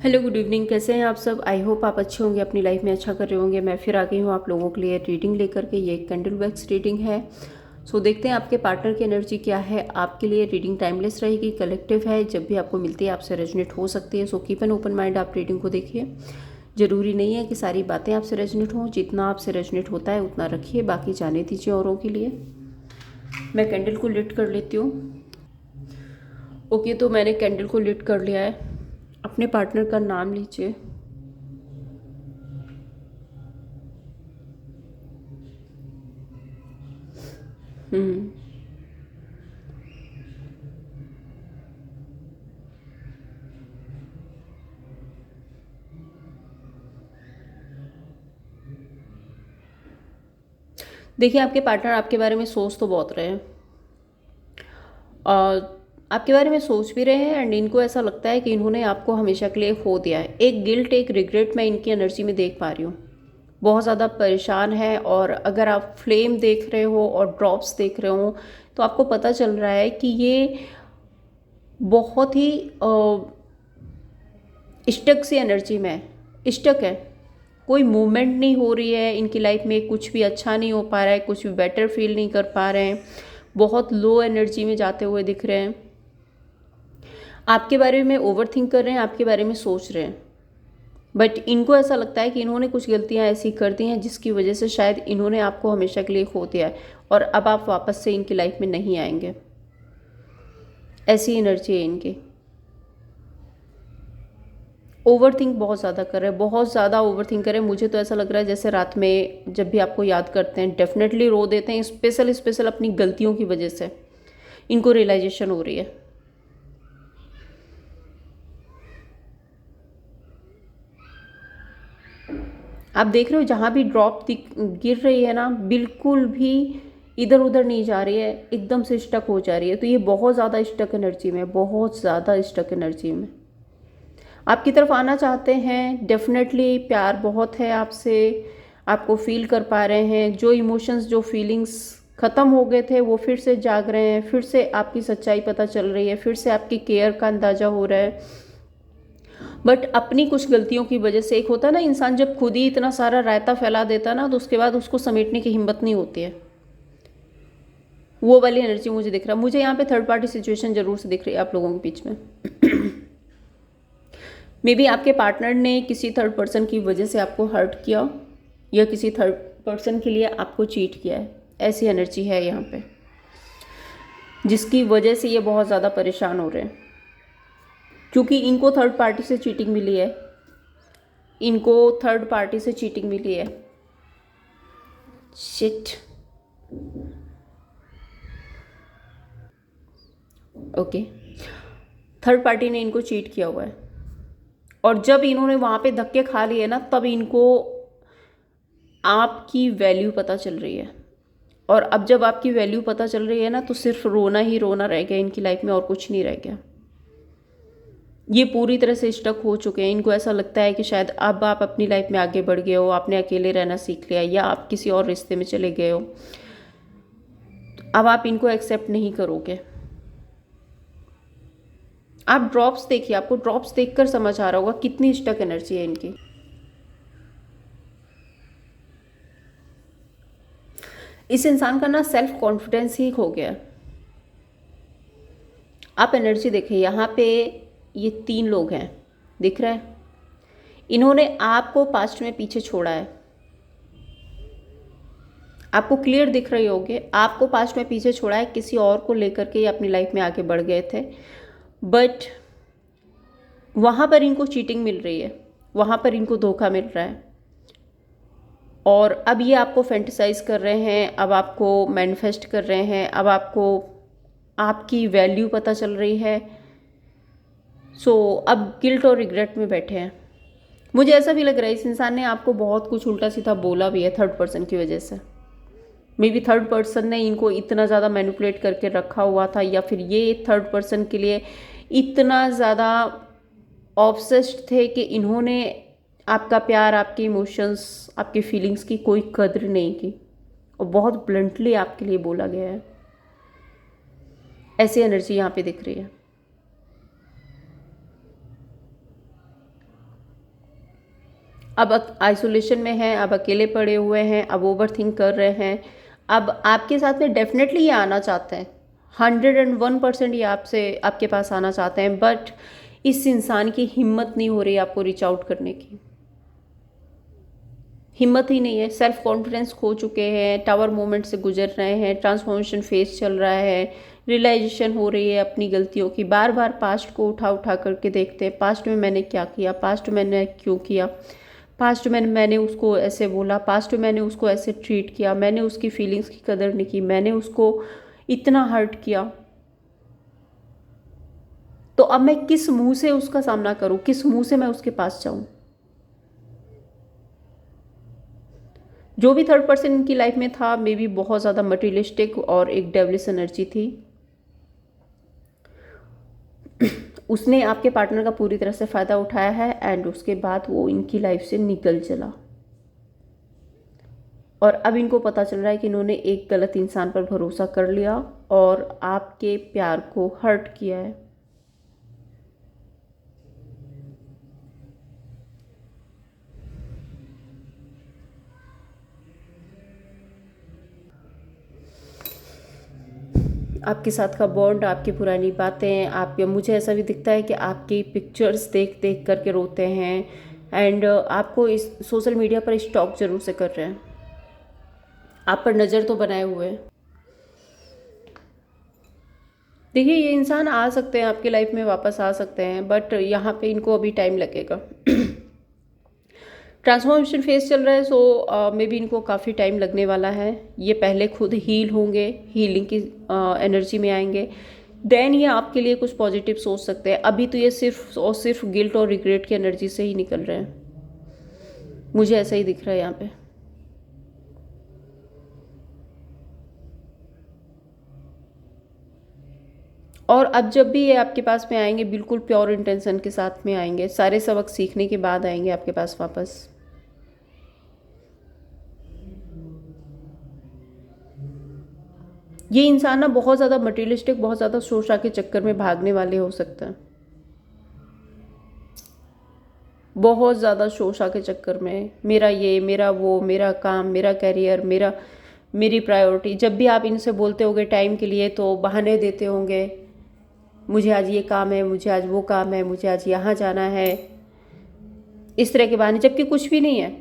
Hello good evening. कैसे हैं आप सब? आई होप आप अच्छे होंगे, अपनी लाइफ में अच्छा कर रहे होंगे। मैं फिर आ गई हूँ आप लोगों के लिए रीडिंग लेकर के। ये एक कैंडल वैक्स रीडिंग है। सो देखते हैं आपके पार्टनर की एनर्जी क्या है आपके लिए। रीडिंग टाइमलेस रहेगी, कलेक्टिव है, जब भी आपको मिलती है आपसे रेजोनेट हो सकती है। So keep an open mind, आप रीडिंग को देखिए। ज़रूरी नहीं है कि सारी बातें आपसे रेजोनेट हों, जितना आपसे रेजोनेट होता है उतना रखिए, बाकी जाने दीजिए औरों के लिए। मैं कैंडल को लिट कर लेती हूँ। ओके, तो मैंने कैंडल को लिट कर लिया है। अपने पार्टनर का नाम लीजिए। हम्म देखिए, आपके पार्टनर आपके बारे में सोच तो बहुत रहे हैं, और आपके बारे में सोच भी रहे हैं। एंड इनको ऐसा लगता है कि इन्होंने आपको हमेशा के लिए खो दिया है। एक गिल्ट, एक रिग्रेट मैं इनकी एनर्जी में देख पा रही हूँ। बहुत ज़्यादा परेशान है। और अगर आप फ्लेम देख रहे हो और ड्रॉप्स देख रहे हो तो आपको पता चल रहा है कि ये बहुत ही स्टक सी एनर्जी में है, स्टक है। कोई मूवमेंट नहीं हो रही है इनकी लाइफ में, कुछ भी अच्छा नहीं हो पा रहा है, कुछ भी बेटर फील नहीं कर पा रहे हैं, बहुत लो एनर्जी में जाते हुए दिख रहे हैं। आपके बारे में ओवर थिंक कर रहे हैं, आपके बारे में सोच रहे हैं। बट इनको ऐसा लगता है कि इन्होंने कुछ गलतियां ऐसी कर दी हैं जिसकी वजह से शायद इन्होंने आपको हमेशा के लिए खो दिया है, और अब आप वापस से इनकी लाइफ में नहीं आएंगे। ऐसी एनर्जी है इनकी। ओवर थिंक बहुत ज़्यादा कर रहे हैं, बहुत ज़्यादा ओवर थिंक कर रहे हैं। मुझे तो ऐसा लग रहा है जैसे रात में जब भी आपको याद करते हैं डेफिनेटली रो देते हैं, स्पेशल स्पेशल अपनी गलतियों की वजह से इनको रियलाइजेशन हो रही है। आप देख रहे हो जहाँ भी ड्रॉप गिर रही है ना, बिल्कुल भी इधर उधर नहीं जा रही है, एकदम से स्टक हो जा रही है। तो ये बहुत ज़्यादा स्टक एनर्जी में, बहुत ज़्यादा स्टक एनर्जी में आपकी तरफ आना चाहते हैं। डेफिनेटली प्यार बहुत है आपसे, आपको फील कर पा रहे हैं। जो इमोशंस, जो फीलिंग्स ख़त्म हो गए थे वो फिर से जाग रहे हैं, फिर से आपकी सच्चाई पता चल रही है, फिर से आपकी केयर का अंदाज़ा हो रहा है। बट अपनी कुछ गलतियों की वजह से, एक होता है ना इंसान जब खुद ही इतना सारा रायता फैला देता है ना, तो उसके बाद उसको समेटने की हिम्मत नहीं होती है। वो वाली एनर्जी मुझे दिख रहा है। मुझे यहाँ पे थर्ड पार्टी सिचुएशन जरूर से दिख रही है आप लोगों के बीच में। मे बी आपके पार्टनर ने किसी थर्ड पर्सन की वजह से आपको हर्ट किया, या किसी थर्ड पर्सन के लिए आपको चीट किया है। ऐसी एनर्जी है यहाँ पे, जिसकी वजह से ये बहुत ज़्यादा परेशान हो रहे हैं। क्योंकि इनको थर्ड पार्टी से चीटिंग मिली है, इनको थर्ड पार्टी से चीटिंग मिली है। शिट। ओके, थर्ड पार्टी ने इनको चीट किया हुआ है, और जब इन्होंने वहाँ पे धक्के खा लिए ना, तब इनको आपकी वैल्यू पता चल रही है। और अब जब आपकी वैल्यू पता चल रही है ना, तो सिर्फ रोना ही रोना रह गया इनकी लाइफ में, और कुछ नहीं रह गया। ये पूरी तरह से स्टक हो चुके हैं। इनको ऐसा लगता है कि शायद अब आप अपनी लाइफ में आगे बढ़ गए हो, आपने अकेले रहना सीख लिया, या आप किसी और रिश्ते में चले गए हो। अब आप इनको एक्सेप्ट नहीं करोगे। आप ड्रॉप्स देखिए, आपको ड्रॉप्स देखकर समझ आ रहा होगा कितनी स्टक एनर्जी है इनकी। इस इंसान का ना सेल्फ कॉन्फिडेंस ही खो गया। आप एनर्जी देखिए, यहाँ पे ये 3 लोग हैं, दिख रहा है। इन्होंने आपको पास्ट में पीछे छोड़ा है। आपको क्लियर दिख रही होगी, आपको पास्ट में पीछे छोड़ा है, किसी और को लेकर के ये अपनी लाइफ में आगे बढ़ गए थे। बट वहाँ पर इनको चीटिंग मिल रही है, वहाँ पर इनको धोखा मिल रहा है। और अब ये आपको फैंटिसाइज कर रहे हैं, अब आपको मैनिफेस्ट कर रहे हैं, अब आपको आपकी वैल्यू पता चल रही है। सो अब गिल्ट और रिग्रेट में बैठे हैं। मुझे ऐसा भी लग रहा है इस इंसान ने आपको बहुत कुछ उल्टा सीधा बोला भी है थर्ड पर्सन की वजह से। मे बी थर्ड पर्सन ने इनको इतना ज़्यादा मैनिपुलेट करके रखा हुआ था, या फिर ये थर्ड पर्सन के लिए इतना ज़्यादा ऑब्सेस्ड थे कि इन्होंने आपका प्यार, आपके इमोशंस, आपकी फीलिंग्स की कोई कद्र नहीं की, और बहुत ब्लंटली आपके लिए बोला गया है। ऐसी एनर्जी यहाँ पे दिख रही है। अब आइसोलेशन में हैं, अब अकेले पड़े हुए हैं, अब ओवर थिंक कर रहे हैं, अब आपके साथ में डेफिनेटली ये आना चाहते हैं, 101% ये आपसे आपके पास आना चाहते हैं, बट इस इंसान की हिम्मत नहीं हो रही आपको रीच आउट करने की, हिम्मत ही नहीं है, सेल्फ कॉन्फिडेंस खो चुके हैं, टावर मोमेंट से गुजर रहे हैं, ट्रांसफॉर्मेशन फेज चल रहा है, रियलाइजेशन हो रही है अपनी गलतियों की, बार बार पास्ट को उठा उठा करके देखते हैं, पास्ट में मैंने क्या किया, पास्ट में मैंने क्यों किया, पास्ट में मैंने उसको ऐसे बोला, पास्ट में मैंने उसको ऐसे ट्रीट किया, मैंने उसकी फीलिंग्स की कदर नहीं की, मैंने उसको इतना हर्ट किया, तो अब मैं किस मुंह से उसका सामना करूं, किस मुंह से मैं उसके पास जाऊं। जो भी थर्ड पर्सन इनकी लाइफ में था, मे बी बहुत ज़्यादा मटेरियलिस्टिक और एक डेविलिश एनर्जी थी। उसने आपके पार्टनर का पूरी तरह से फ़ायदा उठाया है एंड उसके बाद वो इनकी लाइफ से निकल चला, और अब इनको पता चल रहा है कि इन्होंने एक गलत इंसान पर भरोसा कर लिया और आपके प्यार को हर्ट किया है। आपके साथ का बॉन्ड, आपकी पुरानी बातें, आपके, मुझे ऐसा भी दिखता है कि आपकी पिक्चर्स देख देख करके रोते हैं एंड आपको इस सोशल मीडिया पर स्टॉक जरूर से कर रहे हैं, आप पर नज़र तो बनाए हुए हैं। देखिए ये इंसान आ सकते हैं आपकी लाइफ में, वापस आ सकते हैं, बट यहाँ पे इनको अभी टाइम लगेगा। ट्रांसफॉर्मेशन फेज चल रहा है, सो मे बी इनको काफ़ी टाइम लगने वाला है। ये पहले खुद हील होंगे, हीलिंग की एनर्जी में आएंगे, देन ये आपके लिए कुछ पॉजिटिव सोच सकते हैं। अभी तो ये सिर्फ और सिर्फ गिल्ट और रिग्रेट की एनर्जी से ही निकल रहे हैं, मुझे ऐसा ही दिख रहा है यहाँ पे। और अब जब भी ये आपके पास में आएंगे, बिल्कुल प्योर इंटेंशन के साथ में आएंगे, सारे सबक सीखने के बाद आएंगे आपके पास वापस। ये इंसान ना बहुत ज़्यादा मटेरियलिस्टिक, बहुत ज़्यादा शोषा के चक्कर में भागने वाले हो सकते हैं, बहुत ज़्यादा शोषा के चक्कर में, मेरा ये, मेरा वो, मेरा काम, मेरा करियर, मेरी प्रायोरिटी। जब भी आप इनसे बोलते होंगे टाइम के लिए तो बहाने देते होंगे, मुझे आज ये काम है, मुझे आज वो काम है, मुझे आज यहाँ जाना है, इस तरह के बहाने, जबकि कुछ भी नहीं है,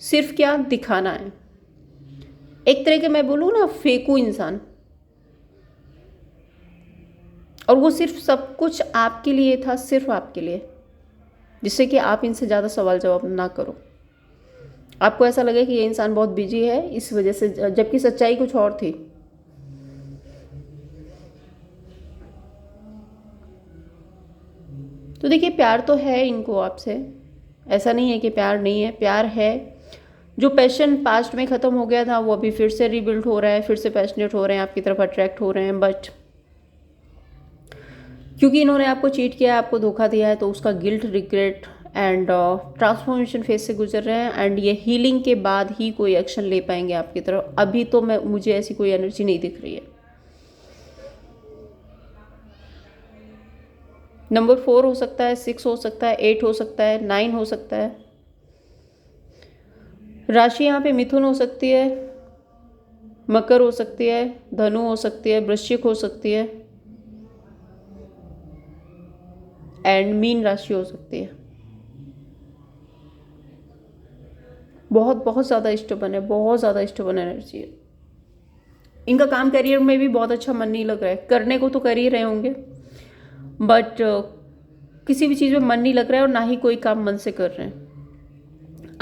सिर्फ क्या दिखाना है। एक तरह के मैं बोलूँ ना, फेकू इंसान। और वो सिर्फ सब कुछ आपके लिए था, सिर्फ आपके लिए, जिससे कि आप इनसे ज़्यादा सवाल जवाब ना करो। आपको ऐसा लगे कि ये इंसान बहुत बिजी है इस वजह से, जबकि सच्चाई कुछ और थी। तो देखिए प्यार तो है इनको आपसे, ऐसा नहीं है कि प्यार नहीं है, प्यार है। जो पैशन पास्ट में ख़त्म हो गया था वो अभी फिर से रीबिल्ड हो रहा है, फिर से पैशनेट हो रहे हैं, आपकी तरफ अट्रैक्ट हो रहे हैं, बट क्योंकि इन्होंने आपको चीट किया है, आपको धोखा दिया है, तो उसका guilt, regret and transformation phase से गुजर रहे हैं एंड ये हीलिंग के बाद ही कोई एक्शन ले पाएंगे आपकी तरफ। अभी तो मुझे ऐसी कोई एनर्जी नहीं दिख रही है। नंबर 4 हो सकता है, 6 हो सकता है, 8 हो सकता है, 9 हो सकता है। राशि यहाँ पे मिथुन हो सकती है, मकर हो सकती है, धनु हो सकती है, वृश्चिक हो सकती है एंड मीन राशि हो सकती है। बहुत बहुत ज़्यादा स्टेबल है, बहुत ज़्यादा स्टेबल एनर्जी है। इनका काम करियर में भी बहुत अच्छा मन नहीं लग रहा है, करने को तो कर ही रहे होंगे, बट किसी भी चीज़ में मन नहीं लग रहा है और ना ही कोई काम मन से कर रहे हैं।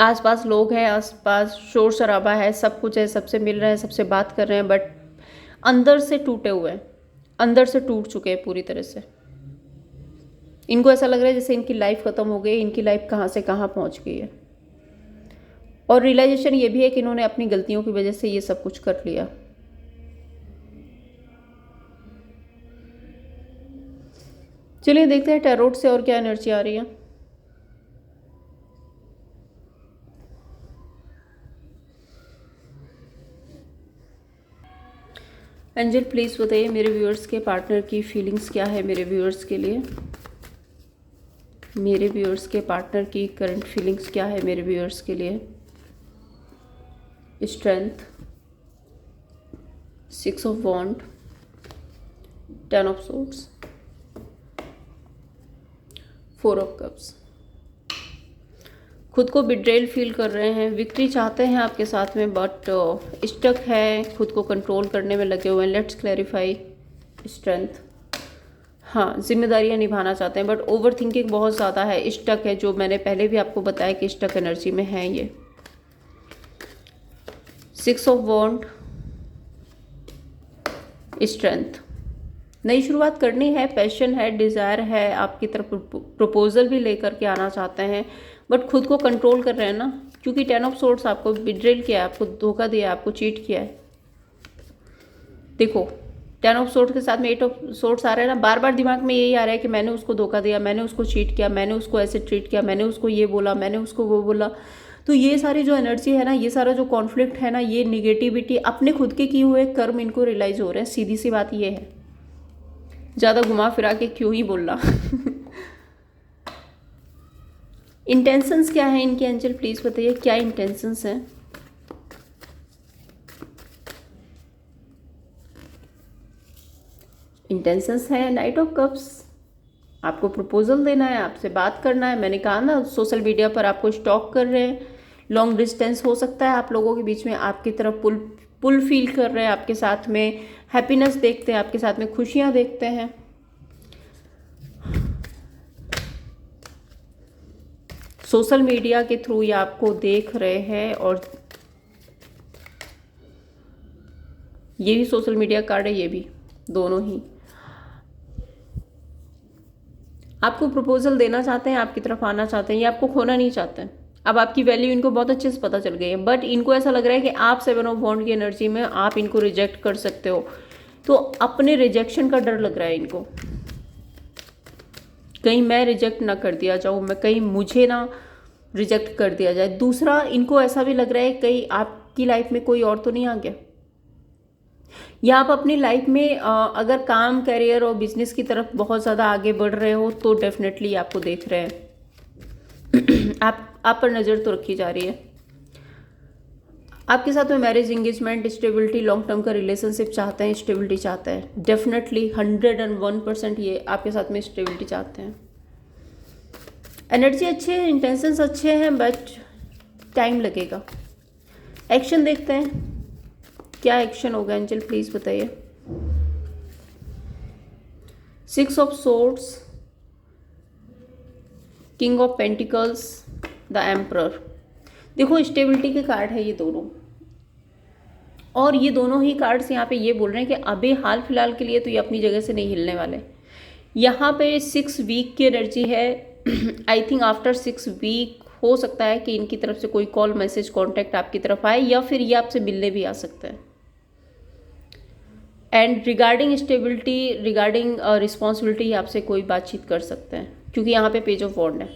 आसपास लोग हैं, आसपास शोर शराबा है, सब कुछ है, सबसे मिल रहे हैं, सबसे बात कर रहे हैं, बट अंदर से टूटे हुए हैं, अंदर से टूट चुके हैं पूरी तरह से। इनको ऐसा लग रहा है जैसे इनकी लाइफ ख़त्म हो गई, इनकी लाइफ कहाँ से कहाँ पहुँच गई है। और रियलाइजेशन ये भी है कि इन्होंने अपनी गलतियों की वजह से ये सब कुछ कर लिया। चलिए देखते हैं टैरोट से और क्या एनर्जी आ रही है। एंजल प्लीज़ बताइए मेरे व्यूअर्स के पार्टनर की फीलिंग्स क्या है मेरे व्यूअर्स के लिए। मेरे व्यूअर्स के पार्टनर की करंट फीलिंग्स क्या है मेरे व्यूअर्स के लिए? Strength, 6 of wand, 10 of swords, 4 of cups. खुद को बिट्रेयल फील कर रहे हैं, विक्ट्री चाहते हैं आपके साथ में, बट स्टक है, खुद को कंट्रोल करने में लगे हुए हैं। Let's clarify. स्ट्रेंथ, हाँ, जिम्मेदारियां निभाना चाहते हैं, बट ओवर थिंकिंग बहुत ज़्यादा है, स्टक है, जो मैंने पहले भी आपको बताया कि स्टक एनर्जी में है ये। 6 ऑफ वॉन्ड, स्ट्रेंथ, नई शुरुआत करनी है, पैशन है, डिज़ायर है, आपकी तरफ प्रपोजल भी लेकर के आना चाहते हैं, बट खुद को कंट्रोल कर रहे हैं ना, क्योंकि 10 ऑफ सोर्ड्स आपको बिट्रेल किया है, आपको धोखा दिया, आपको चीट किया है। देखो 10 ऑफ सोर्ड्स के साथ में 8 ऑफ सोर्ड्स आ रहे हैं ना, बार बार दिमाग में यही आ रहा है कि मैंने उसको धोखा दिया, मैंने उसको चीट किया, मैंने उसको ऐसे ट्रीट किया, मैंने उसको ये बोला, मैंने उसको वो बोला। तो ये सारी जो एनर्जी है ना, ये सारा जो कॉन्फ्लिक्ट है ना, ये निगेटिविटी, अपने खुद के किए हुए कर्म इनको रियलाइज हो रहे हैं। सीधी सी बात ये है, ज़्यादा घुमा फिरा के क्यों ही बोलना। इंटेंशंस क्या है इनके? एंजल प्लीज बताइए क्या इंटेंशंस हैं? इंटेंशंस है नाइट ऑफ कप्स, आपको प्रपोजल देना है, आपसे बात करना है। मैंने कहा ना, सोशल मीडिया पर आपको स्टॉक कर रहे हैं, लॉन्ग डिस्टेंस हो सकता है आप लोगों के बीच में, आपकी तरफ पुल फील कर रहे हैं, आपके साथ में हैप्पीनेस देखते हैं, आपके साथ में खुशियां देखते हैं। सोशल मीडिया के थ्रू ये आपको देख रहे हैं, और ये भी सोशल मीडिया कार्ड है, ये भी, दोनों ही आपको प्रपोजल देना चाहते हैं, आपकी तरफ आना चाहते हैं, ये आपको खोना नहीं चाहते हैं। अब आपकी वैल्यू इनको बहुत अच्छे से पता चल गई है, बट इनको ऐसा लग रहा है कि आप 7 ऑफ वॉन्ड की एनर्जी में आप इनको रिजेक्ट कर सकते हो, तो अपने रिजेक्शन का डर लग रहा है इनको, कहीं मैं रिजेक्ट ना कर दिया जाऊँ, मैं कहीं मुझे ना रिजेक्ट कर दिया जाए। दूसरा, इनको ऐसा भी लग रहा है कहीं आपकी लाइफ में कोई और तो नहीं आ गया, या आप अपनी लाइफ में अगर काम, करियर और बिजनेस की तरफ बहुत ज़्यादा आगे बढ़ रहे हो तो डेफिनेटली आपको देख रहे हैं। आप पर नज़र तो रखी जा रही है। आपके साथ में marriage, engagement, stability, long term का रिलेशनशिप चाहते हैं, स्टेबिलिटी चाहते हैं, डेफिनेटली 101% ये आपके साथ में स्टेबिलिटी चाहते हैं। एनर्जी अच्छे है, इंटेंशंस अच्छे हैं, बट टाइम लगेगा। एक्शन देखते हैं, क्या एक्शन होगा एंजल प्लीज बताइए। 6 of swords, king of pentacles, the emperor. देखो स्टेबिलिटी के कार्ड है ये दोनों, और ये दोनों ही कार्ड्स यहाँ पे ये बोल रहे हैं कि अभी हाल फिलहाल के लिए तो ये अपनी जगह से नहीं हिलने वाले। यहाँ पे 6 वीक की एनर्जी है। आई थिंक आफ्टर 6 वीक हो सकता है कि इनकी तरफ से कोई कॉल, मैसेज, कॉन्टैक्ट आपकी तरफ आए, या फिर ये आपसे मिलने भी आ सकते हैं। And regarding stability, regarding responsibility आपसे कोई बातचीत कर सकते हैं, क्योंकि यहाँ पे पेज ऑफ वॉन्ड है।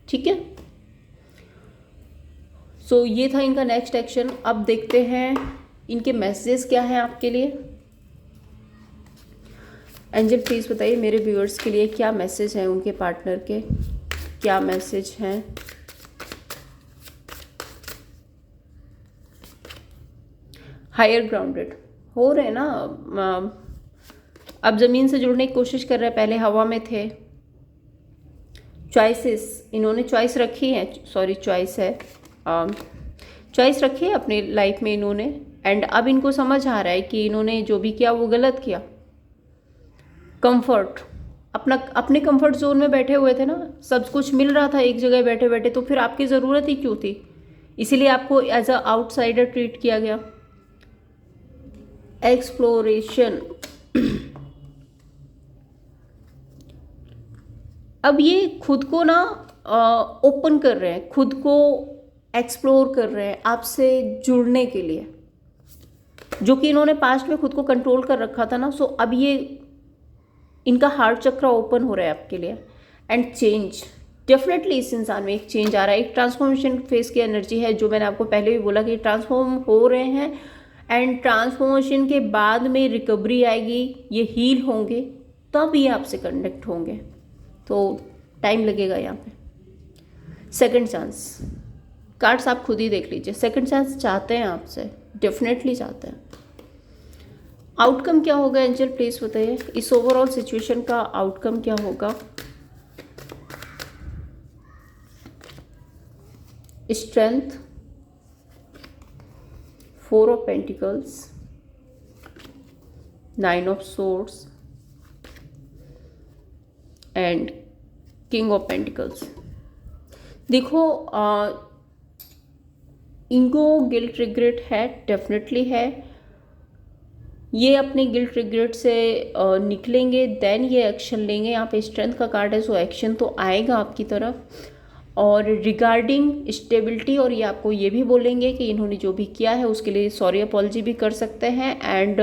ठीक है, सो ये था इनका नेक्स्ट एक्शन। अब देखते हैं इनके मैसेजेस क्या हैं आपके लिए। एंजल प्लीज बताइए मेरे व्यूअर्स के लिए क्या मैसेज हैं, उनके पार्टनर के क्या मैसेज हैं। हायर ग्राउंडेड हो रहे हैं ना, अब ज़मीन से जुड़ने की कोशिश कर रहे हैं, पहले हवा में थे। चॉइसेस, इन्होंने चॉइस रखी है, सॉरी चॉइस है, चॉइस रखी है अपनी लाइफ में इन्होंने, एंड अब इनको समझ आ रहा है कि इन्होंने जो भी किया वो गलत किया। कंफर्ट, अपने कंफर्ट जोन में बैठे हुए थे ना, सब कुछ मिल रहा था एक जगह बैठे बैठे, तो फिर आपकी ज़रूरत ही क्यों थी? इसीलिए आपको एज अ आउटसाइडर ट्रीट किया गया। एक्सप्लोरेशन, अब ये खुद को ना ओपन कर रहे हैं, खुद को एक्सप्लोर कर रहे हैं आपसे जुड़ने के लिए, जो कि इन्होंने पास्ट में खुद को कंट्रोल कर रखा था ना। सो अब ये इनका हार्ट चक्र ओपन हो रहा है आपके लिए। एंड चेंज, डेफिनेटली इस इंसान में एक चेंज आ रहा है, एक ट्रांसफॉर्मेशन फेस की एनर्जी है, जो मैंने आपको पहले भी बोला कि ट्रांसफॉर्म हो रहे हैं, एंड ट्रांसफॉर्मेशन के बाद में रिकवरी आएगी, ये हील होंगे, तब ये आपसे कनेक्ट होंगे। तो टाइम लगेगा यहाँ पे। सेकंड चांस, कार्ड्स आप खुद ही देख लीजिए। सेकंड चांस चाहते हैं आपसे, डेफिनेटली चाहते हैं। आउटकम क्या होगा एंजल प्लीज बताइए, इस ओवरऑल सिचुएशन का आउटकम क्या होगा। Strength, 4 of pentacles, 9 of swords and king of pentacles. देखो इनको गिल्ट रिग्रेट है, डेफिनेटली है। ये अपने गिल्ट रिग्रेट से निकलेंगे, देन ये एक्शन लेंगे। यहाँ पे स्ट्रेंथ का कार्ड है, सो एक्शन तो आएगा आपकी तरफ। और रिगार्डिंग स्टेबिलिटी, और ये आपको ये भी बोलेंगे कि इन्होंने जो भी किया है उसके लिए सॉरी अपॉलजी भी कर सकते हैं। एंड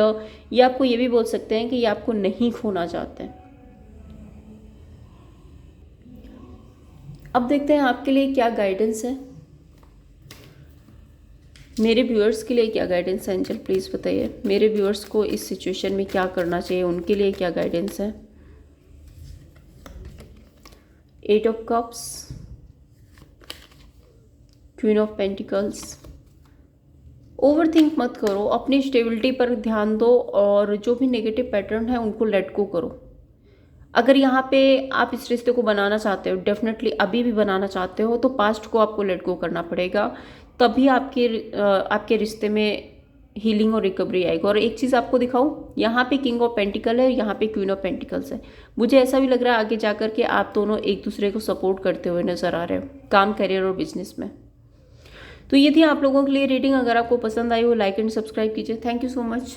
ये आपको ये भी बोल सकते हैं कि ये आपको नहीं खोना चाहते हैं। अब देखते हैं आपके लिए क्या गाइडेंस है, मेरे व्यूअर्स के लिए क्या गाइडेंस है एंजल प्लीज़ बताइए। मेरे व्यूअर्स को इस सिचुएशन में क्या करना चाहिए, उनके लिए क्या गाइडेंस है। 8 of cups, queen of pentacles. Overthink मत करो, अपनी स्टेबिलिटी पर ध्यान दो और जो भी नेगेटिव पैटर्न है उनको लेट गो करो। अगर यहाँ पे आप इस रिश्ते को बनाना चाहते हो, डेफिनेटली अभी भी बनाना चाहते हो, तो पास्ट को आपको लेट गो करना पड़ेगा, तभी आपके रिश्ते में हीलिंग और रिकवरी आएगी। और एक चीज़ आपको दिखाऊं, यहाँ पे किंग ऑफ पेंटिकल है, यहाँ पे क्वीन ऑफ पेंटिकल्स है। मुझे ऐसा भी लग रहा है आगे जा कर के आप दोनों एक दूसरे को सपोर्ट करते हुए नजर आ रहे हो, काम, करियर और बिजनेस में। तो ये थी आप लोगों के लिए रीडिंग। अगर आपको पसंद आई हो लाइक एंड सब्सक्राइब कीजिए। Thank you so much.